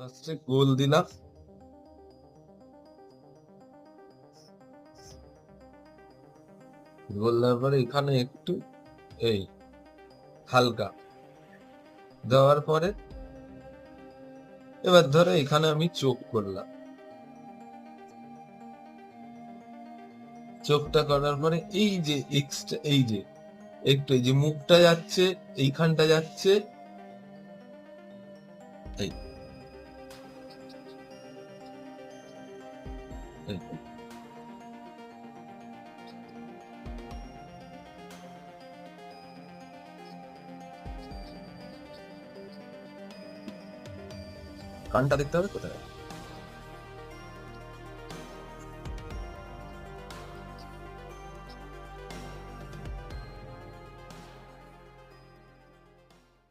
ফার্স্টে গোল দিলাম, গোল দেওয়ার পরে এখানে একটু এই হালকা দেওয়ার পরে এবার ধরো এখানে আমি চোখ করলাম, চোখটা করার পরে এই যে এক্সট্রা এই যে একটু এই যে মুখটা যাচ্ছে, এইখানটা যাচ্ছে, এই এই। কানটা দেখতে হবে কোথায়?